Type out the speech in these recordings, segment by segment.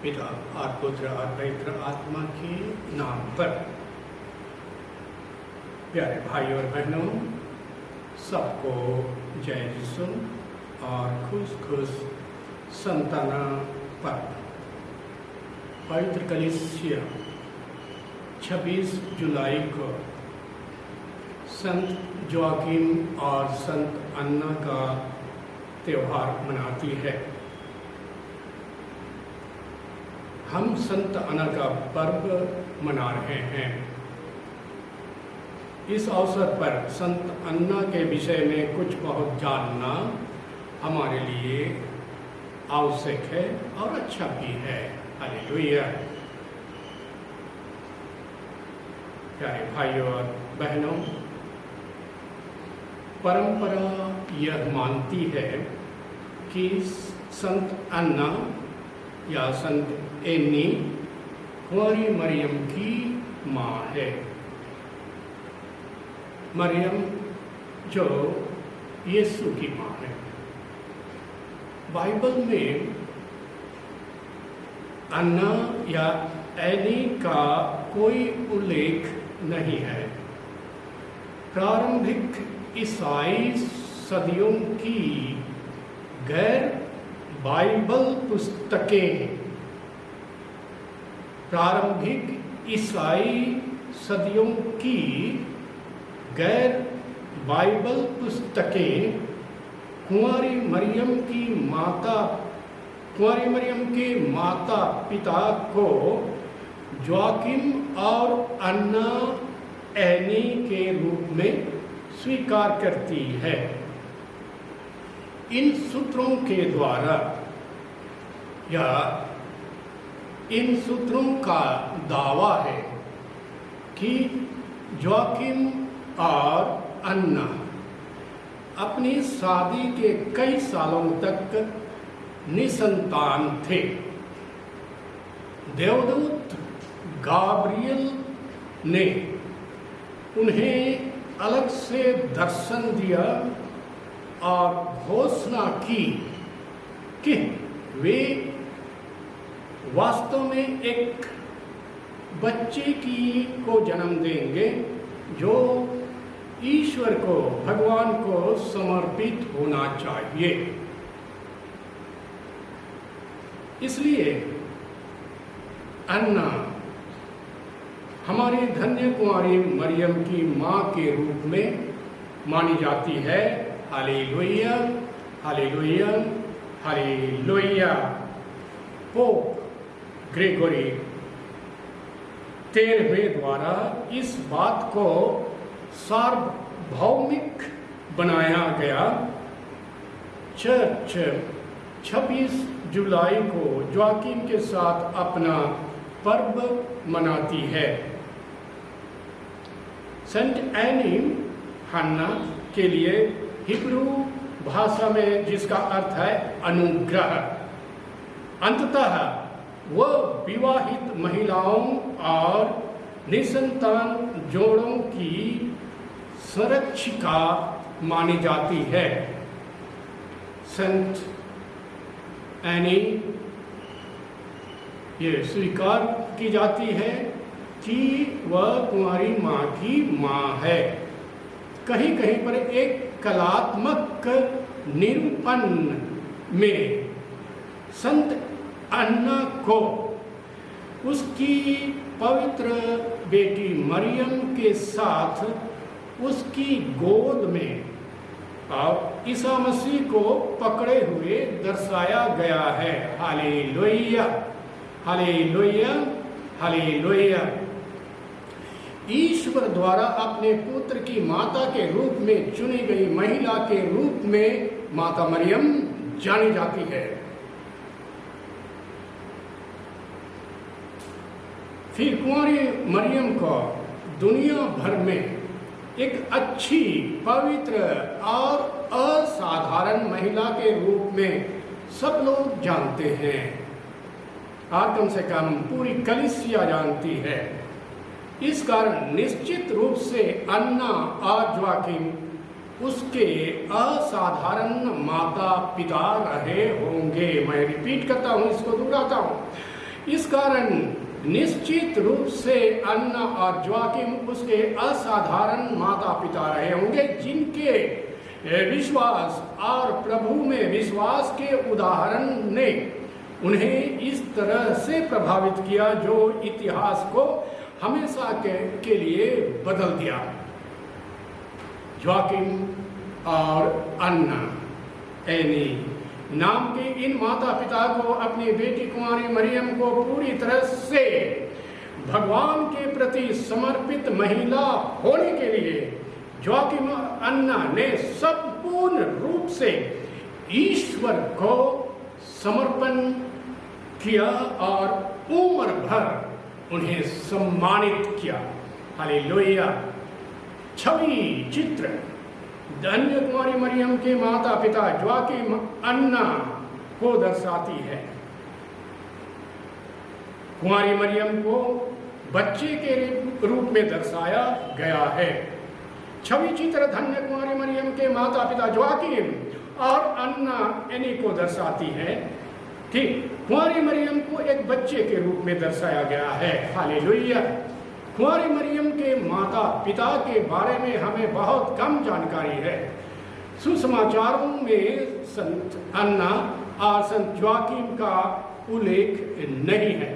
पिता और पुत्र और पवित्र आत्मा के नाम पर। प्यारे भाई और बहनों, सबको जय यीशु और खुश खुश संताना पर्व। पवित्र कलीसिया 26 जुलाई को संत जोआकिम और संत अन्ना का त्यौहार मनाती है। हम संत अन्ना का पर्व मना रहे हैं। इस अवसर पर संत अन्ना के विषय में कुछ बहुत जानना हमारे लिए आवश्यक है और अच्छा भी है। हालेलुया। प्यारे भाइयों और बहनों, परंपरा यह मानती है कि संत अन्ना या संत एनी कुंवारी मरियम की माँ है। मरियम जो यीशु की माँ है। बाइबल में अन्ना या एनी का कोई उल्लेख नहीं है। प्रारंभिक ईसाई सदियों की गैर बाइबल पुस्तकें प्रारंभिक ईसाई सदियों की गैर बाइबल पुस्तकें कुंवारी मरियम के माता पिता को जोआकिम और अन्ना एनी के रूप में स्वीकार करती है। इन सूत्रों के द्वारा या इन सूत्रों का दावा है कि जोआकिम और अन्ना अपनी शादी के कई सालों तक निसंतान थे। देवदूत गाब्रियल ने उन्हें अलग से दर्शन दिया और घोषणा की कि वे वास्तव में एक बच्चे को जन्म देंगे जो ईश्वर को, भगवान को समर्पित होना चाहिए। इसलिए अन्ना हमारी धन्य कुंवारी मरियम की माँ के रूप में मानी जाती है। Hallelujah, hallelujah, hallelujah. Pope Gregory 13वें द्वारा इस बात को सार्वभौमिक बनाया गया। चर्च 26 जुलाई को जोआकिम के साथ अपना पर्व मनाती है। संत एनी हन्ना के लिए हिब्रू भाषा में जिसका अर्थ है अनुग्रह, अंततः वह विवाहित महिलाओं और निसंतान जोड़ों की संरक्षिका मानी जाती है। संत एनी ये स्वीकार की जाती है कि वह कुंवारी माँ की माँ है। कहीं कहीं पर एक कलात्मक निरूपण में संत अन्ना को उसकी पवित्र बेटी मरियम के साथ उसकी गोद में और ईसा मसीह को पकड़े हुए दर्शाया गया है। Hallelujah, hallelujah, hallelujah. ईश्वर द्वारा अपने पुत्र की माता के रूप में चुनी गई महिला के रूप में माता मरियम जानी जाती है। फिर कुंवारी मरियम को दुनिया भर में एक अच्छी, पवित्र और असाधारण महिला के रूप में सब लोग जानते हैं और कम से कम पूरी कलीसिया जानती है। इस कारण निश्चित रूप से अन्ना और जोआकिम उसके असाधारण माता पिता रहे होंगे। मैं रिपीट करता हूँ, इसको दोहराता हूँ। इस कारण निश्चित रूप से अन्ना और जोआकिम उसके असाधारण माता पिता रहे होंगे, जिनके विश्वास और प्रभु में विश्वास के उदाहरण ने उन्हें इस तरह से प्रभावित किया जो इतिहास को हमेशा के लिए बदल दिया। जोआकिम और अन्ना एनी नाम के इन माता पिता को अपनी बेटी कुंवारी मरियम को पूरी तरह से भगवान के प्रति समर्पित महिला होने के लिए जोआकिम अन्ना ने संपूर्ण रूप से ईश्वर को समर्पण किया और उम्र भर उन्हें सम्मानित किया। हालेलुया। छवि चित्र धन्य कुंवारी मरियम के माता पिता जोआकिम अन्ना को दर्शाती है। कुंवारी मरियम को बच्चे के रूप में दर्शाया गया है। छवि चित्र धन्य कुंवारी मरियम के माता पिता जोआकिम और अन्ना एनी को दर्शाती है। ठीक, कुंवारी मरियम को एक बच्चे के रूप में दर्शाया गया है। हालेलुया। कुंवारी मरियम के माता पिता के बारे में हमें बहुत कम जानकारी है। सुसमाचारों में संत अन्ना और संत जोआकिम का उल्लेख नहीं है।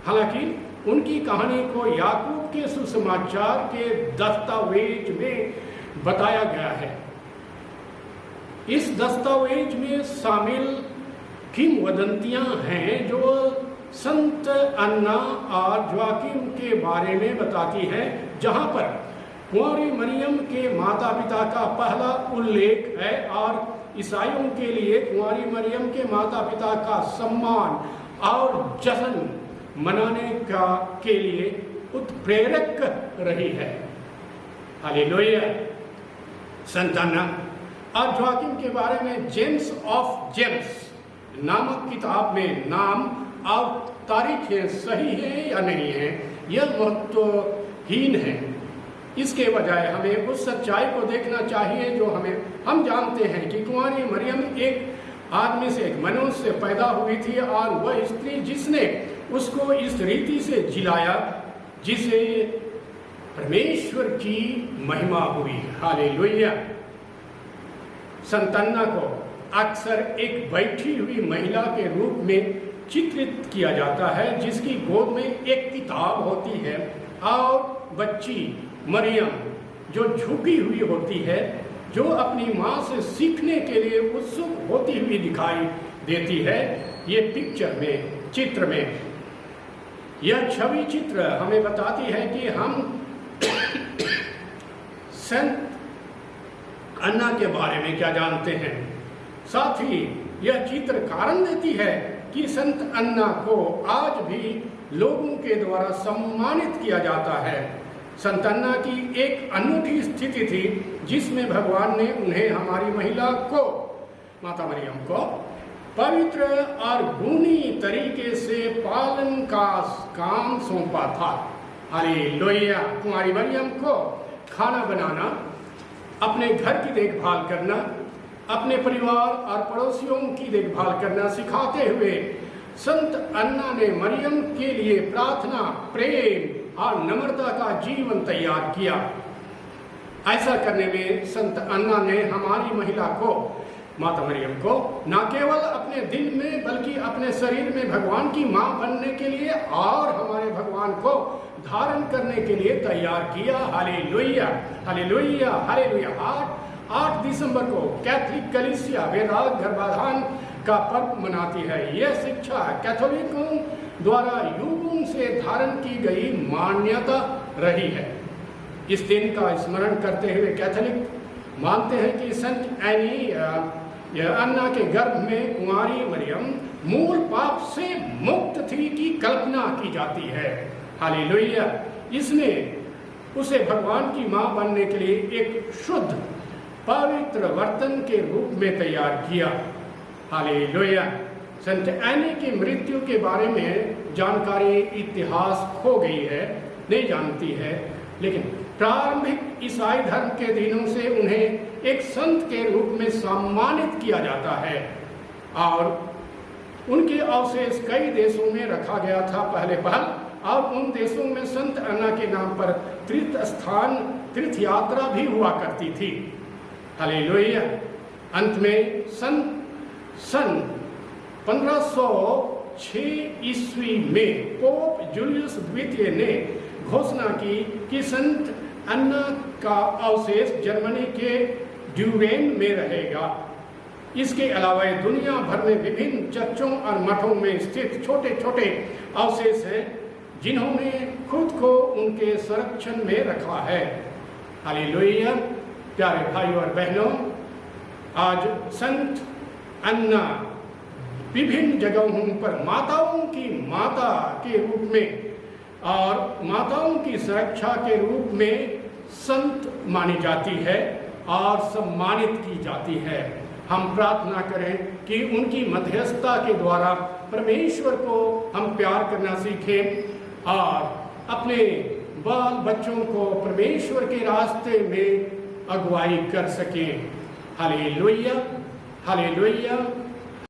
हालांकि उनकी कहानी को याकूब के सुसमाचार के दस्तावेज में बताया गया है। इस दस्तावेज में शामिल किंवदंतियां हैं जो संत अन्ना और जोआकिम के बारे में बताती है, जहां पर कुंवारी मरियम के माता पिता का पहला उल्लेख है और ईसाइयों के लिए कुंवारी मरियम के माता पिता का सम्मान और जश्न मनाने के लिए उत्प्रेरक रही है। हालेलुया। संत अन्ना और जोआकिम के बारे में जेम्स ऑफ जेम्स नामक किताब में नाम और तारीखें सही है या नहीं है यह महत्वहीन है। इसके बजाय हमें उस सच्चाई को देखना चाहिए जो हम जानते हैं कि कुंवारी मरियम एक आदमी से, एक मनुष्य से पैदा हुई थी और वह स्त्री जिसने उसको इस रीति से जिलाया जिसे परमेश्वर की महिमा हुई। हालेलुया। संत अन्ना को अक्सर एक बैठी हुई महिला के रूप में चित्रित किया जाता है जिसकी गोद में एक किताब होती है और बच्ची मरियम जो झुकी हुई होती है, जो अपनी माँ से सीखने के लिए उत्सुक होती हुई दिखाई देती है। ये पिक्चर में, चित्र में, यह छवि चित्र हमें बताती है कि हम संत अन्ना के बारे में क्या जानते हैं। साथ ही यह चित्र कारण देती है कि संत अन्ना को आज भी लोगों के द्वारा सम्मानित किया जाता है। संत अन्ना की एक अनूठी स्थिति थी जिसमें भगवान ने उन्हें, हमारी महिला को, माता मरियम को पवित्र और गुणी तरीके से पालन का काम सौंपा था। हालेलुया। कुंवारी मरियम को खाना बनाना, अपने घर की देखभाल करना, अपने परिवार और पड़ोसियों की देखभाल करना सिखाते हुए संत अन्ना ने मरियम के लिए प्रार्थना, प्रेम और नम्रता का जीवन तैयार किया। ऐसा करने में संत अन्ना ने हमारी महिला को, माता मरियम को, न केवल अपने दिल में बल्कि अपने शरीर में भगवान की मां बनने के लिए और हमारे भगवान को धारण करने के लिए तैयार किया। हालेलुया। हालेलुया। हालेलुया। 8 दिसंबर को कैथोलिक कलीसिया वेदांत गर्भाधान का पर्व मनाती है। यह शिक्षा कैथोलिकों द्वारा युगों से धारण की गई मान्यता रही है। इस दिन का स्मरण करते हुए कैथोलिक मानते हैं कि संत एनी अन्ना के गर्भ में कुंवारी मरियम मूल पाप से मुक्त थी की कल्पना की जाती है। हालेलुया। इसने उसे भगवान की मां बनने के लिए एक शुद्ध पवित्र वर्तन के रूप में तैयार किया। हालेलुया। संत एनी की मृत्यु के बारे में जानकारी इतिहास खो गई है, नहीं जानती है, लेकिन प्रारंभिक ईसाई धर्म के दिनों से उन्हें एक संत के रूप में सम्मानित किया जाता है और उनके अवशेष कई देशों में रखा गया था पहले पहल। अब उन देशों में संत अन्ना के नाम पर तीर्थ यात्रा भी हुआ करती थी। हालेलुया। अंत में सन 1506 ईस्वी में पोप जूलियस द्वितीय ने घोषणा की कि संत अन्ना का अवशेष जर्मनी के ड्यूरेन में रहेगा। इसके अलावा दुनिया भर में विभिन्न चर्चों और मठों में स्थित छोटे छोटे अवशेष हैं जिन्होंने खुद को उनके संरक्षण में रखा है। हालेलुया। प्यारे भाइयों और बहनों, आज संत अन्ना विभिन्न जगहों पर माताओं की माता के रूप में और माताओं की सुरक्षा के रूप में संत मानी जाती है और सम्मानित की जाती है। हम प्रार्थना करें कि उनकी मध्यस्थता के द्वारा परमेश्वर को हम प्यार करना सीखें और अपने बाल बच्चों को परमेश्वर के रास्ते में अगुवाई कर सकें। Hallelujah, hallelujah.